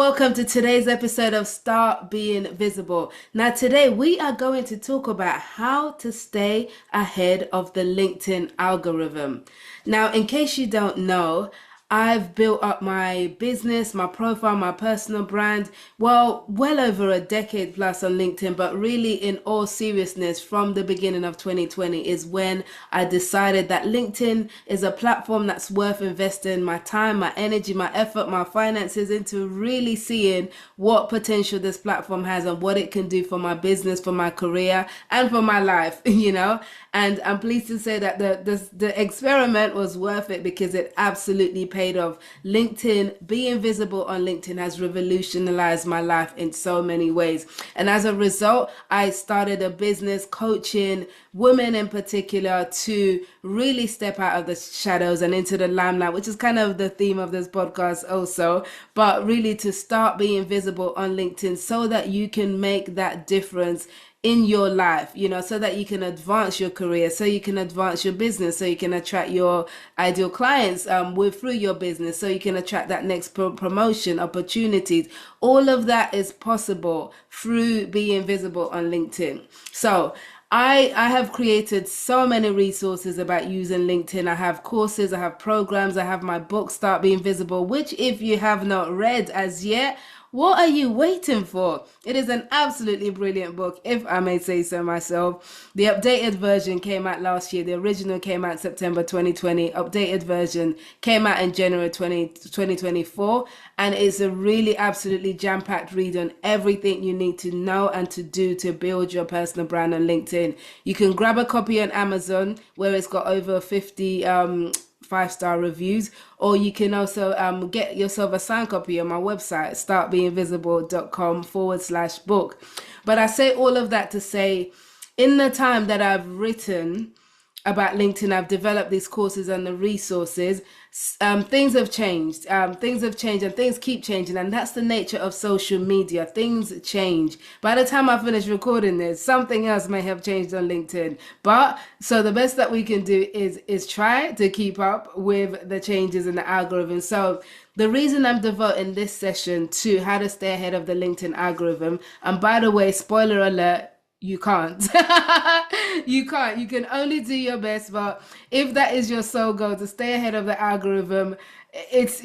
welcome to today's episode of Start Being Visible. Now, today we are going to talk about how to stay ahead of the LinkedIn algorithm. Now, in case you don't know, I've built up my business, my profile, my personal brand, well over a decade plus on LinkedIn, but really in all seriousness, from the beginning of 2020 is when I decided that LinkedIn is a platform that's worth investing my time, my energy, my effort, my finances into really seeing what potential this platform has and what it can do for my business, for my career, and for my life, And I'm pleased to say that the experiment was worth it because it absolutely paid off. LinkedIn, being visible on LinkedIn has revolutionized my life in so many ways. And as a result, I started a business coaching women in particular to really step out of the shadows and into the limelight, which is kind of the theme of this podcast also, but really to start being visible on LinkedIn so that you can make that difference in your life, so that you can advance your career, so you can advance your business, so you can attract your ideal clients through your business, so you can attract that next promotion opportunities. All of that is possible through being visible on LinkedIn. So I have created so many resources about using LinkedIn. I have courses, I have programs, I have my book, Start Being Visible, which if you have not read as yet, what are you waiting for? It is an absolutely brilliant book, if I may say so myself. The updated version came out last year. The original came out September 2020. Updated version came out in January 2024. And it's a really absolutely jam-packed read on everything you need to know and to do to build your personal brand on LinkedIn. You can grab a copy on Amazon where it's got over 50 5-star reviews, or you can also get yourself a signed copy on my website, startbeingvisible.com/book. But I say all of that to say, in the time that I've written about LinkedIn, I've developed these courses and the resources. Things have changed. And things keep changing. And that's the nature of social media. Things change. By the time I finish recording this, something else may have changed on LinkedIn. But so the best that we can do is try to keep up with the changes in the algorithm. So the reason I'm devoting this session to how to stay ahead of the LinkedIn algorithm, and by the way, spoiler alert, you can't. You can't. You can only do your best. But if that is your sole goal, to stay ahead of the algorithm, it's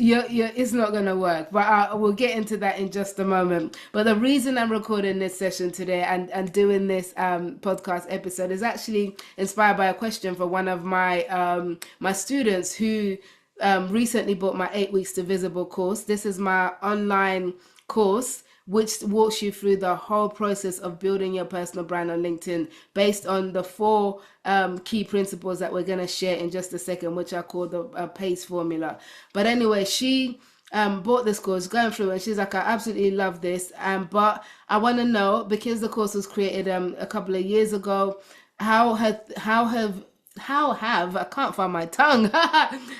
not going to work. But we'll get into that in just a moment. But the reason I'm recording this session today and doing this podcast episode is actually inspired by a question for one of my my students who recently bought my 8 Weeks to Visible course. This is my online course which walks you through the whole process of building your personal brand on LinkedIn based on the 4 key principles that we're going to share in just a second, which I call the PACE formula. But anyway, she bought this course, going through, and she's like, I absolutely love this. But I want to know, because the course was created a couple of years ago, how have I can't find my tongue.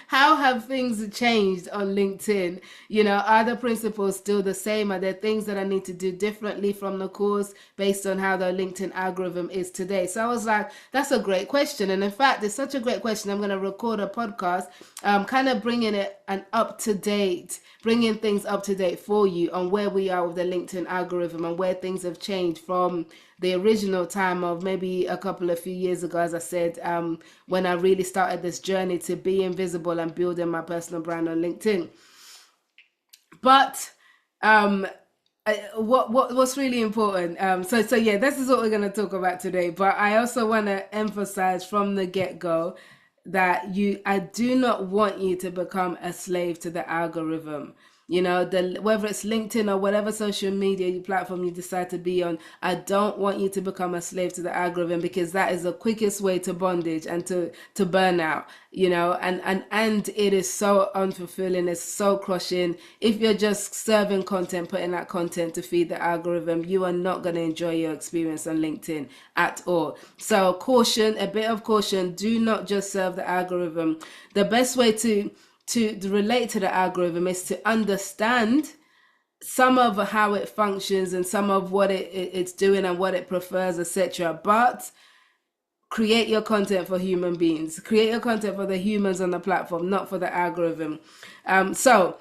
How have things changed on LinkedIn? Are the principles still the same? Are there things that I need to do differently from the course based on how the LinkedIn algorithm is today? So I was like, that's a great question. And in fact, it's such a great question. I'm going to record a podcast, kind of bringing things up to date for you on where we are with the LinkedIn algorithm and where things have changed from the original time of maybe a few years ago, as I said, when I really started this journey to be invisible and building my personal brand on LinkedIn. But what's really important, so yeah, this is what we're going to talk about today. But I also want to emphasize from the get-go that I do not want you to become a slave to the algorithm. Whether it's LinkedIn or whatever social media platform you decide to be on, I don't want you to become a slave to the algorithm, because that is the quickest way to bondage and to burnout, and it is so unfulfilling. It's so crushing. If you're just serving content, putting out content to feed the algorithm, you are not going to enjoy your experience on LinkedIn at all. So a bit of caution, do not just serve the algorithm. The best way to relate to the algorithm is to understand some of how it functions and some of what it's doing and what it prefers, etc. But create your content for human beings. Create your content for the humans on the platform, not for the algorithm. So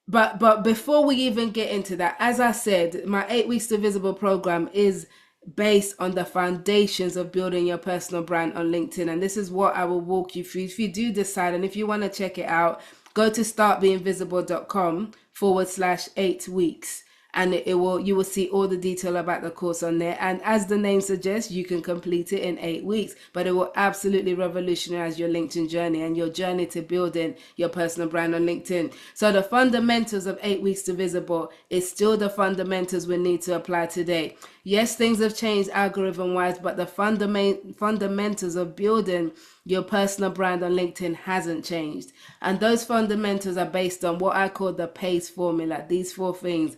but before we even get into that, as I said, my 8 weeks to visible program is based on the foundations of building your personal brand on LinkedIn. And this is what I will walk you through. If you do decide, and if you want to check it out, go to startbeingvisible.com/8 weeks. And you will see all the detail about the course on there. And as the name suggests, you can complete it in 8 weeks, but it will absolutely revolutionize your LinkedIn journey and your journey to building your personal brand on LinkedIn. So the fundamentals of 8 weeks to visible is still the fundamentals we need to apply today. Yes, things have changed algorithm wise, but the fundamentals of building your personal brand on LinkedIn hasn't changed. And those fundamentals are based on what I call the PACE formula. These 4 things: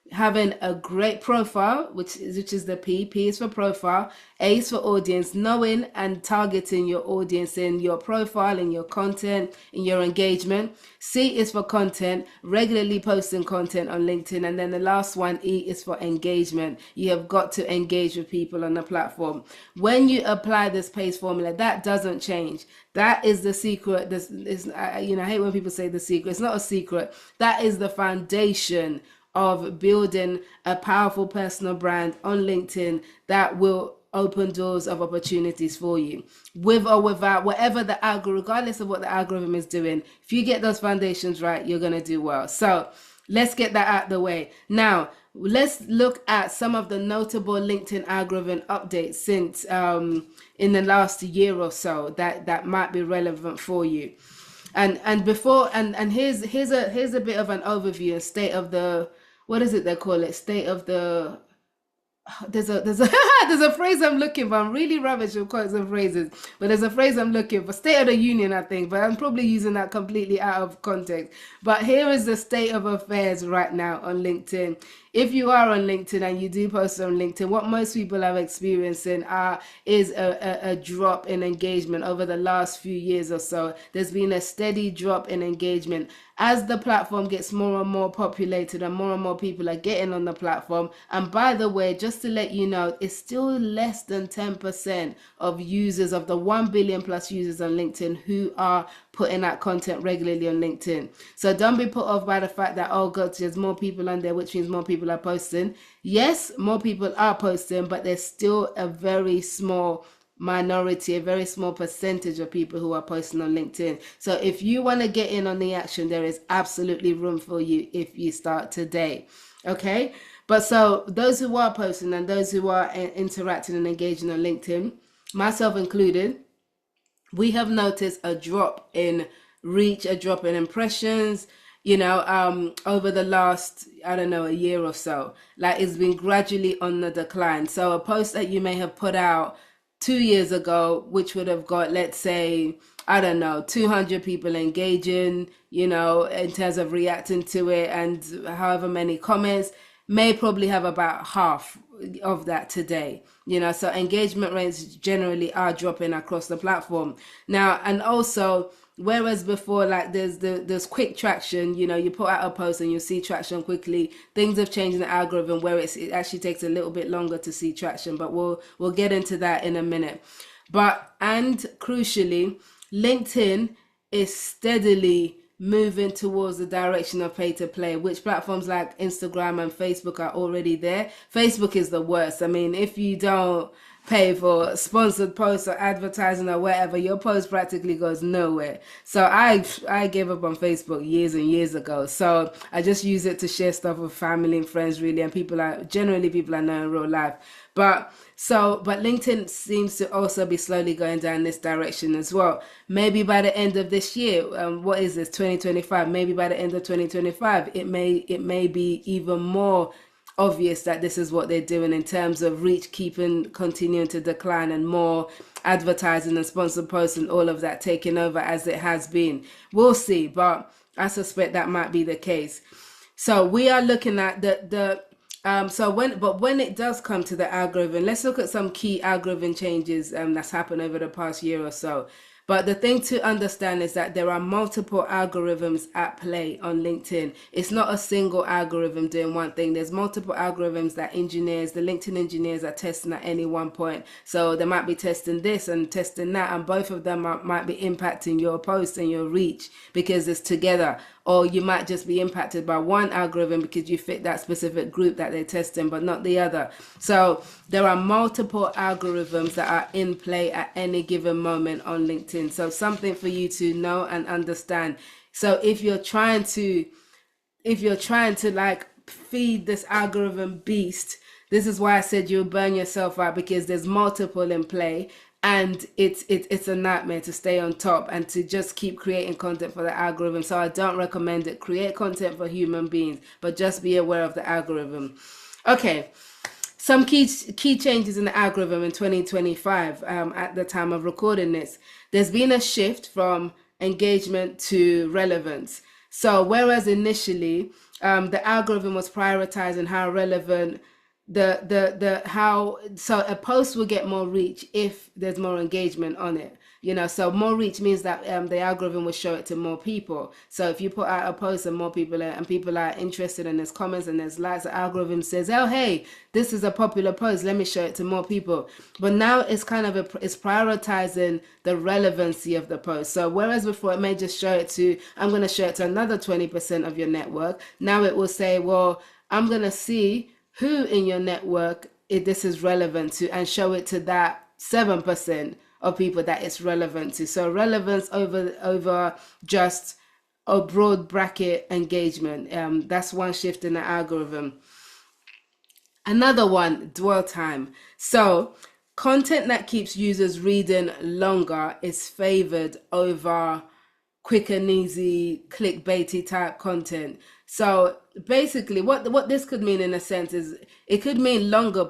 having a great profile, which is the P. P is for profile. A is for audience, knowing and targeting your audience in your profile, in your content, in your engagement. C is for content, regularly posting content on LinkedIn. And then the last one, E, is for engagement. You have got to engage with people on the platform. When you apply this PACE formula, that doesn't change. That is the secret. This is, I hate when people say the secret. It's not a secret. That is the foundation of building a powerful personal brand on LinkedIn that will open doors of opportunities for you, with or without whatever the algorithm, regardless of what the algorithm is doing. If you get those foundations right, you're going to do well. So let's get that out of the way. Now, let's look at some of the notable LinkedIn algorithm updates since in the last year or so that might be relevant for you. And here's a bit of an overview and state of the, what is it they call it? State of the, there's a there's a phrase I'm looking for. I'm really rubbish with quotes and phrases, but there's a phrase I'm looking for. State of the Union, I think, but I'm probably using that completely out of context. But here is the state of affairs right now on LinkedIn. If you are on LinkedIn and you do post on LinkedIn, what most people are experiencing is a drop in engagement over the last few years or so. There's been a steady drop in engagement as the platform gets more and more populated and more people are getting on the platform. And by the way, just to let you know, it's still less than 10% of users, of the 1 billion plus users on LinkedIn, who are putting out content regularly on LinkedIn. So don't be put off by the fact that, oh God, there's more people on there, which means more people are posting. Yes, more people are posting, but there's still a very small minority, a very small percentage of people who are posting on LinkedIn. So if you want to get in on the action, there is absolutely room for you if you start today. Okay? But so those who are posting and those who are interacting and engaging on LinkedIn, myself included, we have noticed a drop in reach, a drop in impressions, over the last, a year or so. Like, it's been gradually on the decline. So a post that you may have put out 2 years ago, which would have got, let's say, 200 people engaging, in terms of reacting to it, and however many comments, may probably have about half of that today. So engagement rates generally are dropping across the platform now. And also, whereas before, like, there's quick traction, you put out a post and you see traction quickly, things have changed in the algorithm where it actually takes a little bit longer to see traction, but we'll get into that in a minute. And crucially, LinkedIn is steadily moving towards the direction of pay to play, which platforms like Instagram and Facebook are already there. Facebook is the worst. I mean, if you don't pay for sponsored posts or advertising or whatever, your post practically goes nowhere. So I gave up on Facebook years and years ago. So I just use it to share stuff with family and friends, really, and people I know in real life. But LinkedIn seems to also be slowly going down this direction as well. Maybe by the end of this year, what is this, 2025? Maybe by the end of 2025, it may be even more obvious that this is what they're doing in terms of reach continuing to decline, and more advertising and sponsored posts and all of that taking over as it has been. We'll see, but I suspect that might be the case. So we are looking at when it does come to the algorithm, let's look at some key algorithm changes that's happened over the past year or so. But the thing to understand is that there are multiple algorithms at play on LinkedIn. It's not a single algorithm doing one thing. There's multiple algorithms that the LinkedIn engineers are testing at any one point. So they might be testing this and testing that, and both of them might be impacting your post and your reach, because it's together. or you might just be impacted by one algorithm because you fit that specific group that they're testing, but not the other. So there are multiple algorithms that are in play at any given moment on LinkedIn. So something for you to know and understand. So if you're trying to like feed this algorithm beast, this is why I said you'll burn yourself out, because there's multiple in play, and it's a nightmare to stay on top and to just keep creating content for the algorithm. So I don't recommend it. Create content for human beings, but just be aware of the algorithm. Okay, some key changes in the algorithm in 2025 at the time of recording this. There's been a shift from engagement to relevance. So whereas initially the algorithm was prioritizing how relevant so a post will get more reach if there's more engagement on it, so more reach means that the algorithm will show it to more people. So if you put out a post and more people are interested, and there's comments and there's likes, the algorithm says, oh hey, this is a popular post, let me show it to more people. But now it's kind of it's prioritizing the relevancy of the post. So whereas before it may just show it to, I'm going to show it to another 20% of your network, now it will say, well, I'm going to see who in your network this is relevant to, and show it to that 7% of people that it's relevant to. So relevance over just a broad bracket engagement. That's one shift in the algorithm. Another one, dwell time. So content that keeps users reading longer is favored over quick and easy clickbaity type content. So basically what this could mean in a sense is it could mean longer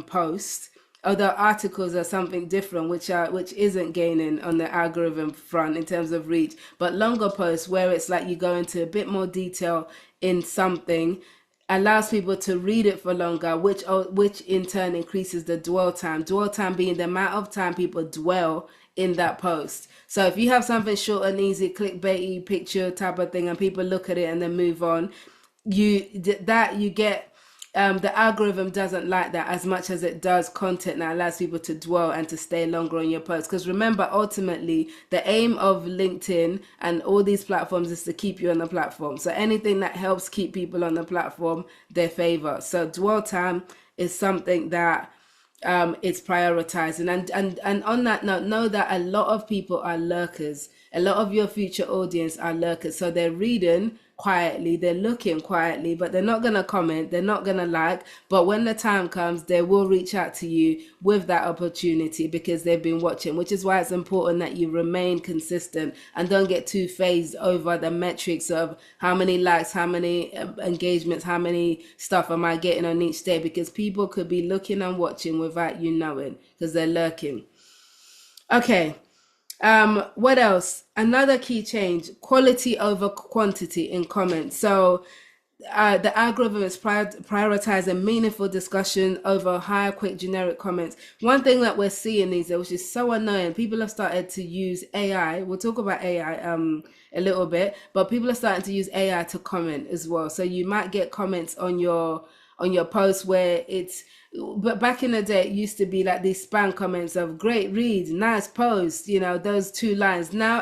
posts, although articles are something different, which isn't gaining on the algorithm front in terms of reach, but longer posts where it's like you go into a bit more detail in something allows people to read it for longer, which in turn increases the dwell time being the amount of time people dwell in that post. So if you have something short and easy, clickbaity picture type of thing, and people look at it and then move on, you get the algorithm doesn't like that as much as it does content that allows people to dwell and to stay longer on your post. Because remember, ultimately, the aim of LinkedIn and all these platforms is to keep you on the platform. So anything that helps keep people on the platform, they favor. So dwell time is something that it's prioritizing. And on that note, know that a lot of people are lurkers. A lot of your future audience are lurkers. So they're reading quietly, they're looking quietly, but they're not going to comment, they're not going to like. But when the time comes, they will reach out to you with that opportunity because they've been watching, which is why it's important that you remain consistent and don't get too phased over the metrics of how many likes, how many engagements, how many stuff am I getting on each day, because people could be looking and watching without you knowing because they're lurking. Okay. What else? Another key change, quality over quantity in comments. So the algorithm is prioritizing meaningful discussion over high, quick, generic comments. One thing that we're seeing these days, which is so annoying, people have started to use AI. We'll talk about AI a little bit, but people are starting to use AI to comment as well. So you might get comments on your post where but back in the day, it used to be like these spam comments of great read, nice post, those 2 lines. Now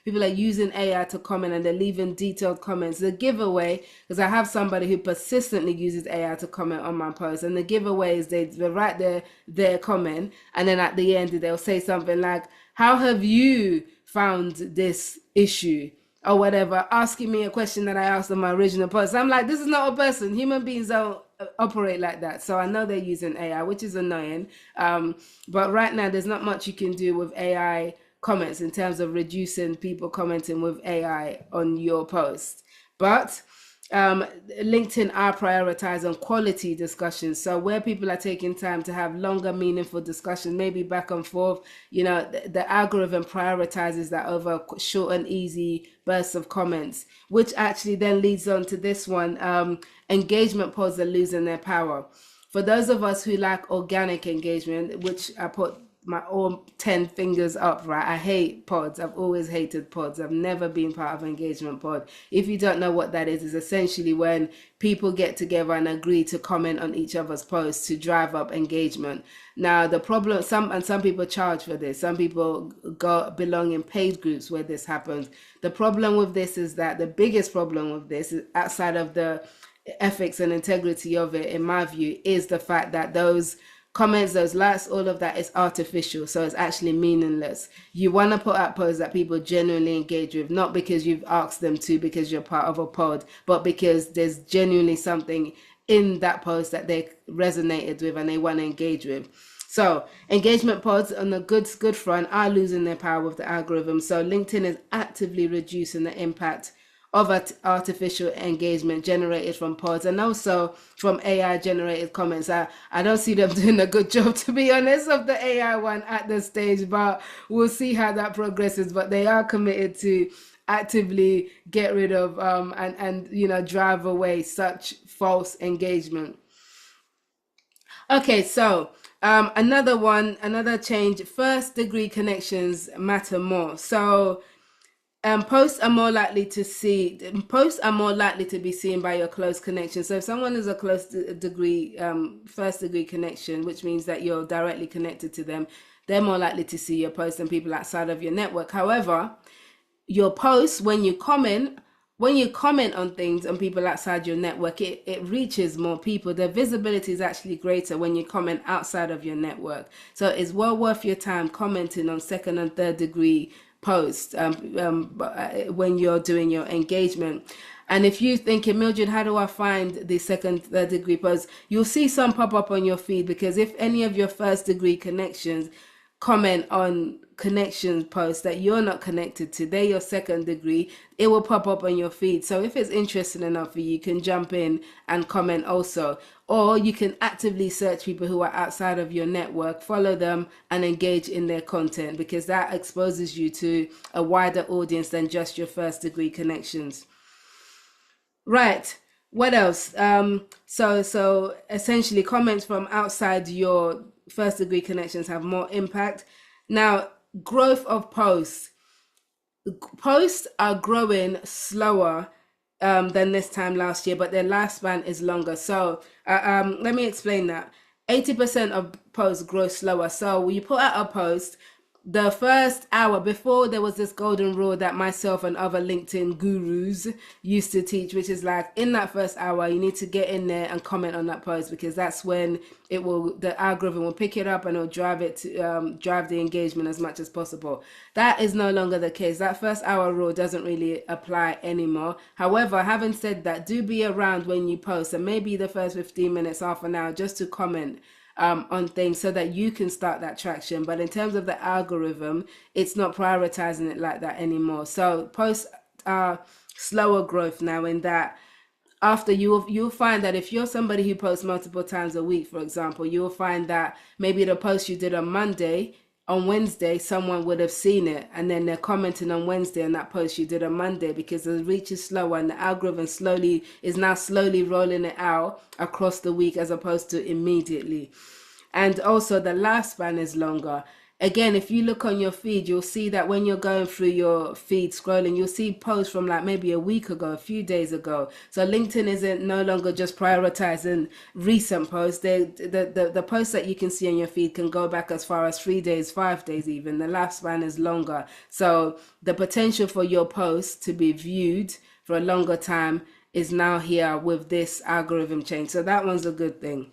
people are using AI to comment, and they're leaving detailed comments. The giveaway, because I have somebody who persistently uses AI to comment on my post, and the giveaway is they write their comment, and then at the end they'll say something like, how have you found this issue? Or whatever, asking me a question that I asked on my original post. I'm like, this is not a person. Human beings don't operate like that. So I know they're using AI, which is annoying. But right now, there's not much you can do with AI comments in terms of reducing people commenting with AI on your post. But LinkedIn are prioritizing quality discussions. So where people are taking time to have longer, meaningful discussions, maybe back and forth, the algorithm prioritizes that over short and easy bursts of comments, which actually then leads on to this one. Engagement polls are losing their power. For those of us who like organic engagement, which I put my all 10 fingers up, right? I hate pods. I've always hated pods. I've never been part of an engagement pod. If you don't know what that is, it's essentially when people get together and agree to comment on each other's posts to drive up engagement. Now, the problem, some people charge for this. Some people belong in paid groups where this happens. The problem with this is that the biggest problem with this is, outside of the ethics and integrity of it, in my view, is the fact that those comments, those likes, all of that is artificial. So it's actually meaningless. You want to put out posts that people genuinely engage with, not because you've asked them to, because you're part of a pod, but because there's genuinely something in that post that they resonated with and they want to engage with. So engagement pods on the good front are losing their power with the algorithm. So LinkedIn is actively reducing the impact of artificial engagement generated from pods and also from AI generated comments. I don't see them doing a good job, to be honest, of the AI one at this stage, but we'll see how that progresses. But they are committed to actively get rid of and drive away such false engagement. Okay, so another change, first degree connections matter more. So posts are more likely to be seen by your close connection. So if someone is a first degree connection, which means that you're directly connected to them, they're more likely to see your posts than people outside of your network. However, your posts, when you comment on things on people outside your network, it reaches more people. The visibility is actually greater when you comment outside of your network. So it's well worth your time commenting on second and third degree post when you're doing your engagement. And if you think, Mildred, how do I find the second, third degree posts? You'll see some pop up on your feed, because if any of your first degree connections comment on connections posts that you're not connected to, they're your second degree, it will pop up on your feed. So if it's interesting enough for you, you can jump in and comment also. Or you can actively search people who are outside of your network, follow them and engage in their content, because that exposes you to a wider audience than just your first degree connections. Right. What else? So essentially comments from outside your first degree connections have more impact. Now, growth of posts. Posts are growing slower than this time last year, but their lifespan is longer. So let me explain that. 80% of posts grow slower. So when you put out a post, the first hour, before there was this golden rule that myself and other LinkedIn gurus used to teach, which is like, in that first hour, you need to get in there and comment on that post, because that's when the algorithm will pick it up and it'll drive the engagement as much as possible. That is no longer the case. That first hour rule doesn't really apply anymore. However, having said that, do be around when you post, and maybe the first 15 minutes, half an hour, just to comment on things so that you can start that traction. But in terms of the algorithm, it's not prioritizing it like that anymore. So posts are slower growth now, in that after you'll find that if you're somebody who posts multiple times a week, for example, you'll find that maybe the post you did on Monday, on Wednesday, someone would have seen it, and then they're commenting on Wednesday on that post you did on Monday, because the reach is slower and the algorithm is now slowly rolling it out across the week as opposed to immediately. And also the lifespan is longer. Again, if you look on your feed, you'll see that when you're going through your feed scrolling, you'll see posts from like maybe a week ago, a few days ago. So LinkedIn isn't no longer just prioritizing recent posts. The posts that you can see on your feed can go back as far as 3 days, 5 days even. The lifespan is longer. So the potential for your posts to be viewed for a longer time is now here with this algorithm change. So that one's a good thing.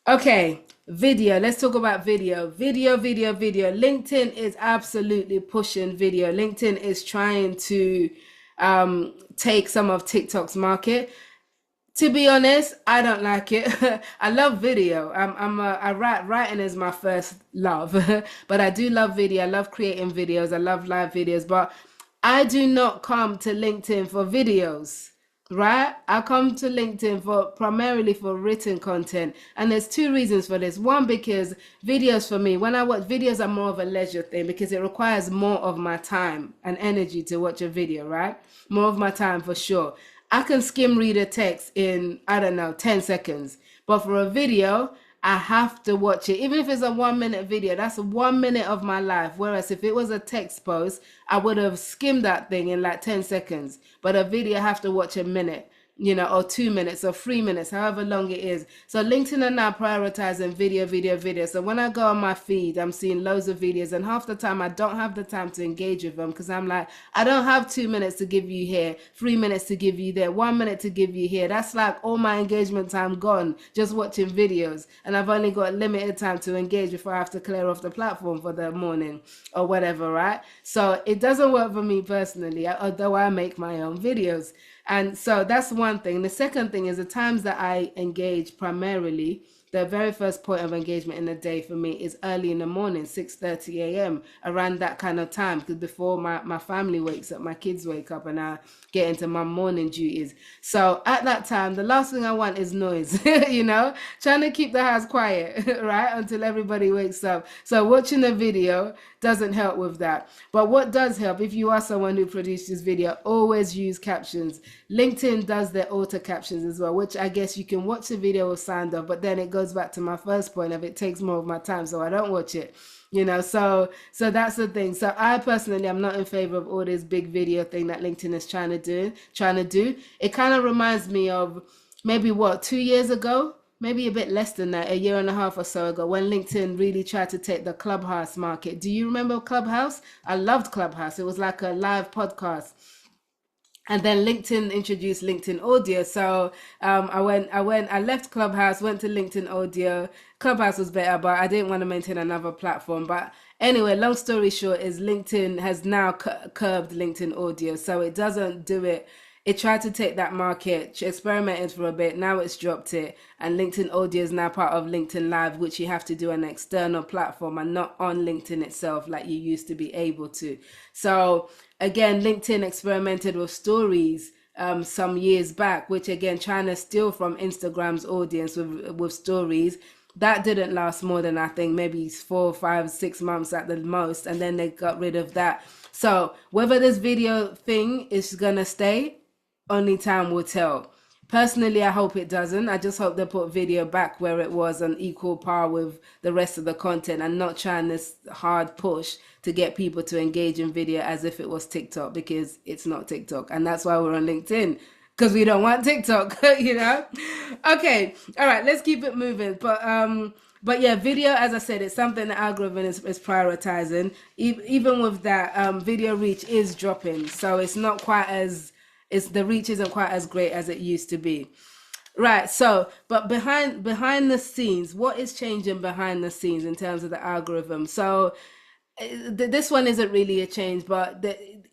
Okay, video. Let's talk about video. Video. LinkedIn is absolutely pushing video. LinkedIn is trying to take some of TikTok's market. To be honest, I don't like it. I love video. Writing is my first love, but I do love video. I love creating videos. I love live videos, but I do not come to LinkedIn for videos. Right? I come to LinkedIn primarily for written content. And there's two reasons for this. One, because videos for me, when I watch videos, are more of a leisure thing, because it requires more of my time and energy to watch a video, right? More of my time for sure. I can skim read a text in, I don't know, 10 seconds. But for a video, I have to watch it. Even if it's a 1 minute video, that's 1 minute of my life. Whereas if it was a text post, I would have skimmed that thing in like 10 seconds. But a video, I have to watch a minute, or 2 minutes or 3 minutes, however long it is. So LinkedIn are now prioritizing video, video, video. So when I go on my feed, I'm seeing loads of videos, and half the time I don't have the time to engage with them because I'm like, I don't have 2 minutes to give you here, 3 minutes to give you there, 1 minute to give you here. That's like all my engagement time gone just watching videos, and I've only got limited time to engage before I have to clear off the platform for the morning or whatever, right? So it doesn't work for me personally, although I make my own videos. And so that's one thing. The second thing is the times that I engage primarily, the very first point of engagement in the day for me is early in the morning, 6:30 a.m., around that kind of time, because before my family wakes up, my kids wake up, and I get into my morning duties. So at that time, the last thing I want is noise, trying to keep the house quiet, right, until everybody wakes up. So watching a video doesn't help with that. But what does help, if you are someone who produces video, always use captions. LinkedIn does their auto captions as well, which I guess you can watch the video with sound of, but then it goes back to my first point of it takes more of my time, so I don't watch it. So that's the thing. So I personally am not in favor of all this big video thing that LinkedIn is trying to do. It kind of reminds me of maybe 2 years ago, maybe a bit less than that, a year and a half or so ago, when LinkedIn really tried to take the Clubhouse market. Do you remember Clubhouse? I loved Clubhouse. It was like a live podcast. And then LinkedIn introduced LinkedIn Audio. So I left Clubhouse, went to LinkedIn Audio. Clubhouse was better, but I didn't want to maintain another platform. But anyway, long story short is LinkedIn has now curbed LinkedIn Audio. So it doesn't do it. It tried to take that market, experimented for a bit, now it's dropped it, and LinkedIn Audio is now part of LinkedIn Live, which you have to do on an external platform and not on LinkedIn itself like you used to be able to. So again, LinkedIn experimented with stories some years back, which again, trying to steal from Instagram's audience with stories. That didn't last more than, I think, maybe 4, 5, 6 months at the most, and then they got rid of that. So whether this video thing is gonna stay, only time will tell. Personally, I hope it doesn't. I just hope they put video back where it was on equal par with the rest of the content, and not trying this hard push to get people to engage in video as if it was TikTok, because it's not TikTok. And that's why we're on LinkedIn, because we don't want TikTok, Okay, all right, let's keep it moving. But yeah, video, as I said, it's something the algorithm is prioritizing. Even with that, video reach is dropping. So it's not quite as... the reach isn't quite as great as it used to be. Right. So, but behind the scenes, what is changing behind the scenes in terms of the algorithm? So this one isn't really a change, but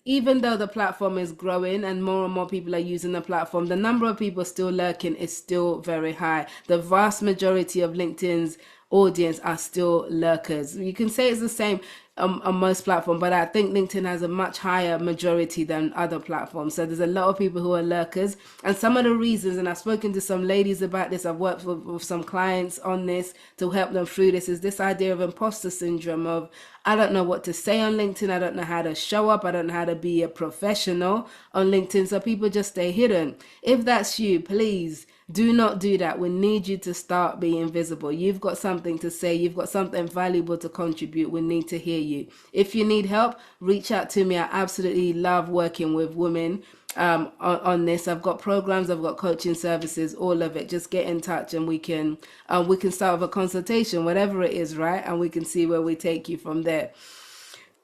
even though the platform is growing and more people are using the platform, the number of people still lurking is still very high. The vast majority of LinkedIn's audience are still lurkers. You can say it's the same on most platforms, but I think LinkedIn has a much higher majority than other platforms. So there's a lot of people who are lurkers, and some of the reasons, and I've spoken to some ladies about this, I've worked with some clients on this to help them through this, is this idea of imposter syndrome of, I don't know what to say on LinkedIn, I don't know how to show up, I don't know how to be a professional on LinkedIn, so people just stay hidden. If that's you, please do not do that. We need you to start being visible. You've got something to say. You've got something valuable to contribute. We need to hear you. If you need help, reach out to me. I absolutely love working with women on this. I've got programs, I've got coaching services, all of it. Just get in touch and we can start with a consultation, whatever it is, right? And we can see where we take you from there.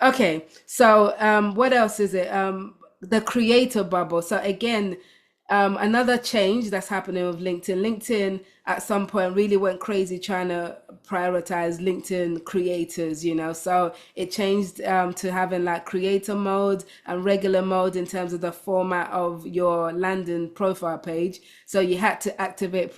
Okay, so what else is it? The creator bubble. So again, another change that's happening with LinkedIn. LinkedIn at some point really went crazy trying to prioritize LinkedIn creators, so it changed to having like creator mode and regular mode in terms of the format of your landing profile page. So you had to activate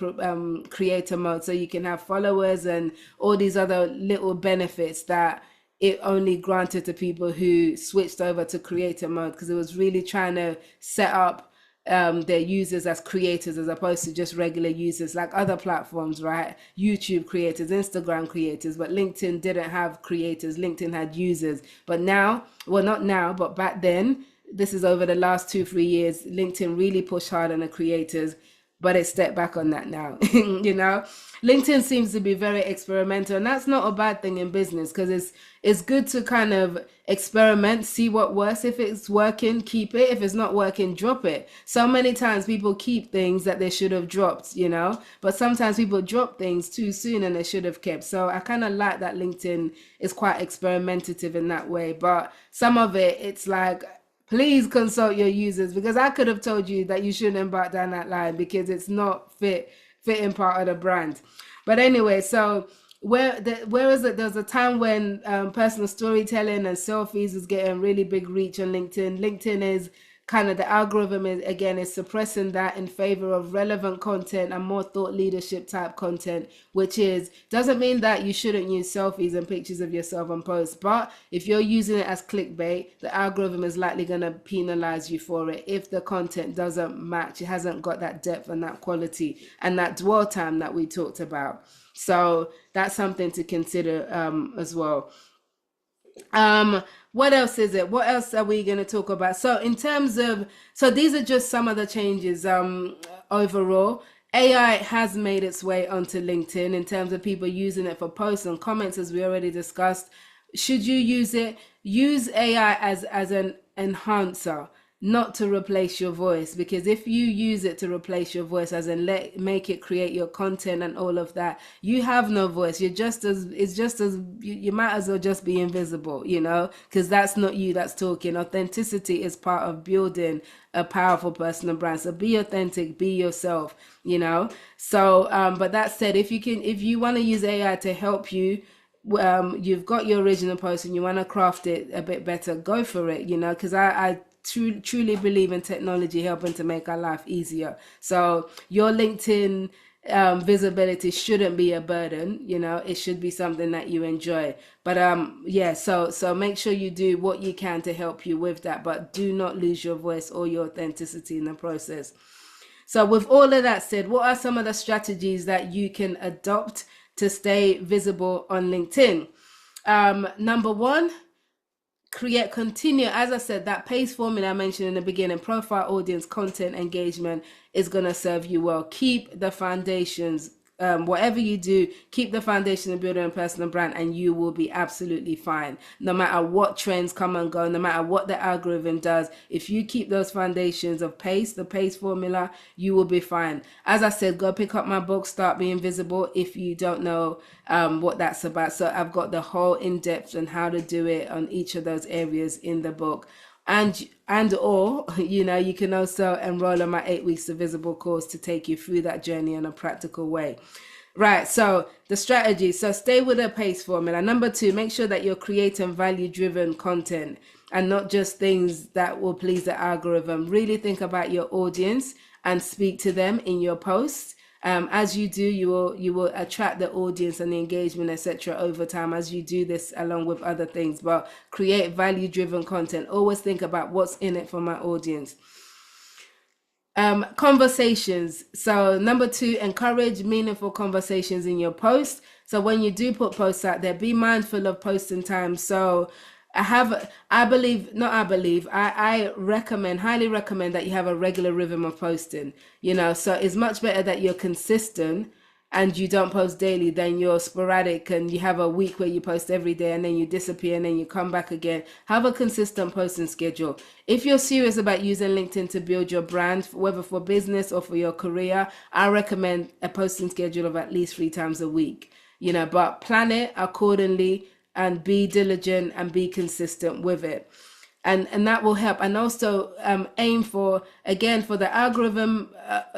creator mode so you can have followers and all these other little benefits that it only granted to people who switched over to creator mode, because it was really trying to set up their users as creators as opposed to just regular users like other platforms, right? YouTube creators, Instagram creators, but LinkedIn didn't have creators. LinkedIn had users. But now, well, not now, but back then, this is over the last 2-3 years, LinkedIn really pushed hard on the creators. but it stepped back on that now. You know, LinkedIn seems to be very experimental, and that's not a bad thing in business, because it's good to kind of experiment, see what works. If it's working, keep it. If it's not working, drop it. So many times people keep things that they should have dropped, you know, but sometimes people drop things too soon and they should have kept. So I kind of like that LinkedIn is quite experimentative in that way, but some of it, it's like, please consult your users, because I could have told you that you shouldn't embark down that line because it's not fitting part of the brand. But anyway, so where is it? There's a time when personal storytelling and selfies is getting really big reach on LinkedIn. LinkedIn is kind of, the algorithm is, again, is suppressing that in favor of relevant content and more thought leadership type content, which is, doesn't mean that you shouldn't use selfies and pictures of yourself on posts, but if you're using it as clickbait, the algorithm is likely going to penalize you for it if the content doesn't match, it hasn't got that depth and that quality and that dwell time that we talked about. So that's something to consider as well. What else is it? What else are we going to talk about? So in terms of, so these are just some of the changes overall. AI has made its way onto LinkedIn in terms of people using it for posts and comments, as we already discussed. Should you use it? Use AI as an enhancer, not to replace your voice, because if you use it to replace your voice, as in make it create your content and all of that, you have no voice. You're just as, it's just as, you might as well just be invisible, you know, because that's not you that's talking. Authenticity is part of building a powerful personal brand. So be authentic, be yourself, you know. So but that said, if you want to use AI to help you, you've got your original post and you want to craft it a bit better, go for it, you know, because I truly believe in technology helping to make our life easier. So your LinkedIn visibility shouldn't be a burden, you know, it should be something that you enjoy. But yeah, so make sure you do what you can to help you with that, but do not lose your voice or your authenticity in the process. So with all of that said, what are some of the strategies that you can adopt to stay visible on LinkedIn? Number one, continue, as I said, that PACE formula I mentioned in the beginning: profile, audience, content, engagement, is going to serve you well. Keep the foundations, whatever you do, keep the foundation of building a personal brand, and you will be absolutely fine. No matter what trends come and go, no matter what the algorithm does, if you keep those foundations of PACE, the PACE formula, you will be fine. As I said, go pick up my book, Start Being Visible, if you don't know what that's about. So I've got the whole in-depth on how to do it on each of those areas in the book. And or you know, you can also enroll in my 8 weeks to visible course to take you through that journey in a practical way. Right, so the strategy, so stay with the PACE formula. Number two, make sure that you're creating value driven content and not just things that will please the algorithm. Really think about your audience and speak to them in your posts. As you do, you will attract the audience and the engagement, etc., over time as you do this along with other things. But create value driven content. Always think about what's in it for my audience. Conversations. So number two, encourage meaningful conversations in your post. So when you do put posts out there, be mindful of posting time. So I recommend, highly recommend, that you have a regular rhythm of posting, you know. So it's much better that you're consistent and you don't post daily than you're sporadic and you have a week where you post every day and then you disappear and then you come back again. Have a consistent posting schedule. If you're serious about using LinkedIn to build your brand, whether for business or for your career, I recommend a posting schedule of at least 3 times a week, you know, but plan it accordingly and be diligent and be consistent with it. And that will help. And also aim for, again, for the algorithm,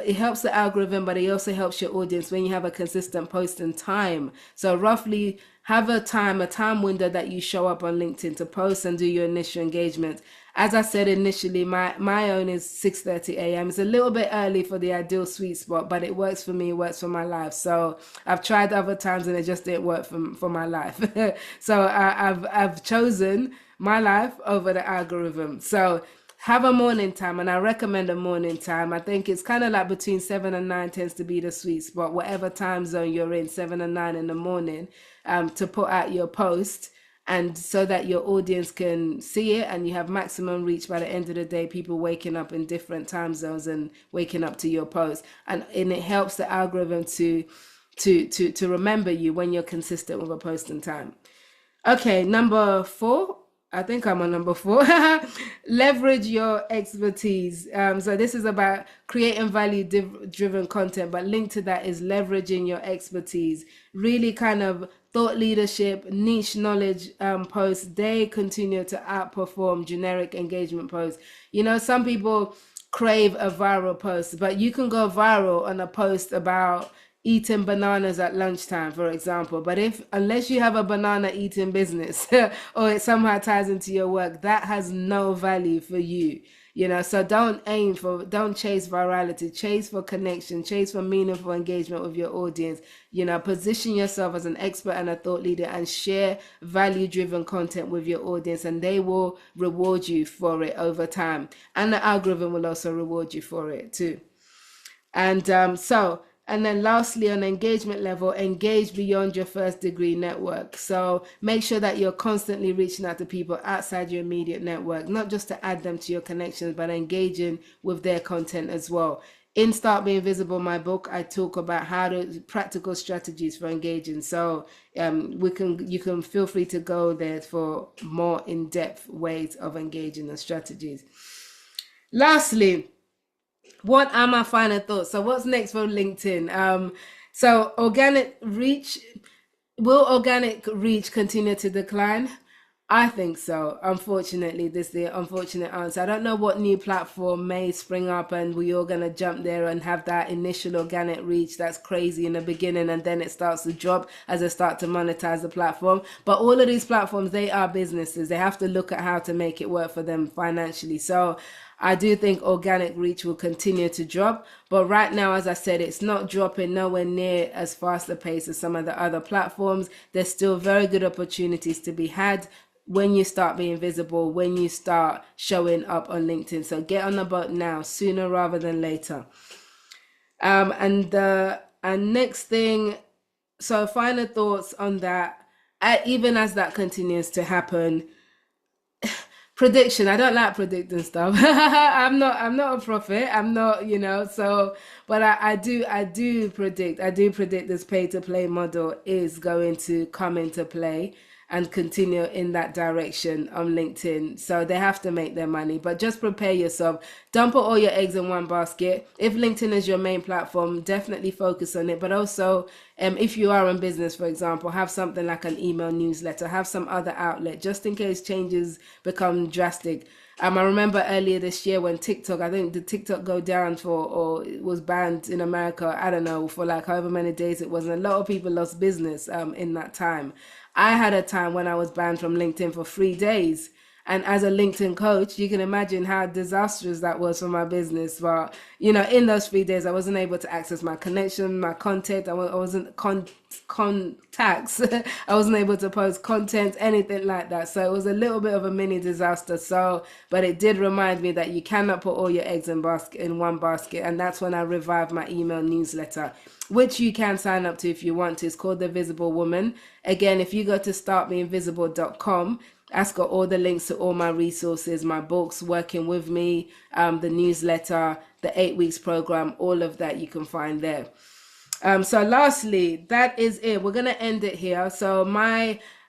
it helps the algorithm, but it also helps your audience when you have a consistent posting time. So roughly have a time window that you show up on LinkedIn to post and do your initial engagement. As I said initially, my own is 6:30 a.m. It's a little bit early for the ideal sweet spot, but it works for me, it works for my life. So I've tried other times and it just didn't work for my life. So I've chosen my life over the algorithm. So have a morning time, and I recommend a morning time. I think it's kind of like between 7 and 9 tends to be the sweet spot, whatever time zone you're in, 7 and 9 in the morning, to put out your post. and so that your audience can see it and you have maximum reach by the end of the day, people waking up in different time zones and waking up to your post. And it helps the algorithm to remember you when you're consistent with a posting time. Okay, number 4. I think I'm on number 4. Leverage your expertise. So this is about creating value-driven content, but linked to that is leveraging your expertise. Really kind of thought leadership, niche knowledge posts, they continue to outperform generic engagement posts. You know, some people crave a viral post, but you can go viral on a post about eating bananas at lunchtime, for example. But unless you have a banana eating business or it somehow ties into your work, that has no value for you. You know, so don't chase virality, chase for connection, chase for meaningful engagement with your audience. You know, position yourself as an expert and a thought leader and share value-driven content with your audience, and they will reward you for it over time. And the algorithm will also reward you for it too. And then lastly, on engagement level, engage beyond your first degree network. So make sure that you're constantly reaching out to people outside your immediate network, not just to add them to your connections, but engaging with their content as well. In Start Being Visible, my book, I talk about practical strategies for engaging. So you can feel free to go there for more in-depth ways of engaging and strategies. Lastly, what are my final thoughts? So what's next for LinkedIn? So will organic reach continue to decline? I think so. Unfortunately, this is the unfortunate answer. I don't know what new platform may spring up and we're all going to jump there and have that initial organic reach that's crazy in the beginning, and then it starts to drop as they start to monetize the platform. But all of these platforms, they are businesses. They have to look at how to make it work for them financially. So I do think organic reach will continue to drop, but right now, as I said, it's not dropping nowhere near as fast a pace as some of the other platforms. There's still very good opportunities to be had when you start being visible, when you start showing up on LinkedIn. So get on the boat now, sooner rather than later. And next thing, so final thoughts on that, even as that continues to happen. Prediction. I don't like predicting stuff. I'm not a prophet. I'm not, but I do predict this pay to play model is going to come into play and continue in that direction on LinkedIn. So they have to make their money, but just prepare yourself. Don't put all your eggs in one basket. If LinkedIn is your main platform, definitely focus on it. But also, if you are in business, for example, have something like an email newsletter, have some other outlet, just in case changes become drastic. I remember earlier this year when TikTok, I think the TikTok go down or it was banned in America, I don't know, for like however many days it was. And a lot of people lost business in that time. I had a time when I was banned from LinkedIn for 3 days. And as a LinkedIn coach, you can imagine how disastrous that was for my business. But, in those 3 days, I wasn't able to access my connection, my content. I wasn't contacts. I wasn't able to post content, anything like that. So it was a little bit of a mini disaster. But it did remind me that you cannot put all your eggs in one basket. And that's when I revived my email newsletter, which you can sign up to if you want to. It's called The Visible Woman. Again, if you go to startbeingvisible.com, that's got all the links to all my resources, my books, working with me, the newsletter, the 8 weeks program, all of that you can find there. So lastly, that is it. We're going to end it here. So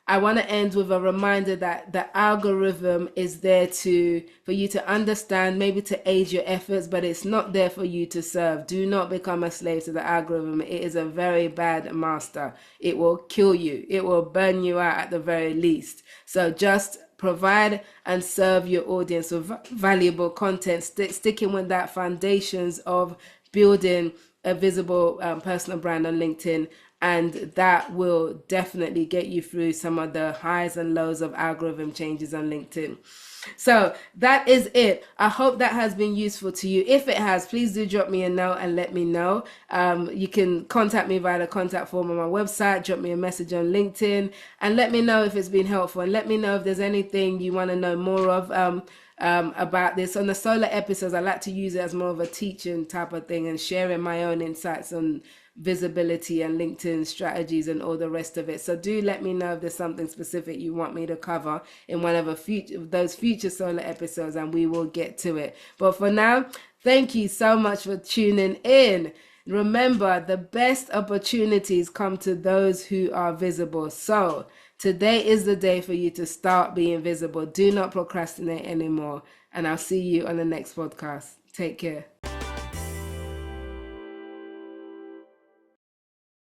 I want to end with a reminder that the algorithm is there for you to understand, maybe to aid your efforts, but it's not there for you to serve. Do not become a slave to the algorithm. It is a very bad master. It will kill you. It will burn you out at the very least. So just provide and serve your audience with valuable content, sticking with that foundations of building a visible personal brand on LinkedIn, and that will definitely get you through some of the highs and lows of algorithm changes on LinkedIn. So that is it. I hope that has been useful to you. If it has, please do drop me a note and let me know. You can contact me via the contact form on my website, drop me a message on LinkedIn, and let me know if it's been helpful, and let me know if there's anything you want to know more of about this. On the solo episodes, I like to use it as more of a teaching type of thing and sharing my own insights on visibility and LinkedIn strategies and all the rest of it. So do let me know if there's something specific you want me to cover in one of those future solo episodes, and we will get to it. But for now, thank you so much for tuning in. Remember, the best opportunities come to those who are visible. So today is the day for you to start being visible. Do not procrastinate anymore. And I'll see you on the next podcast. Take care.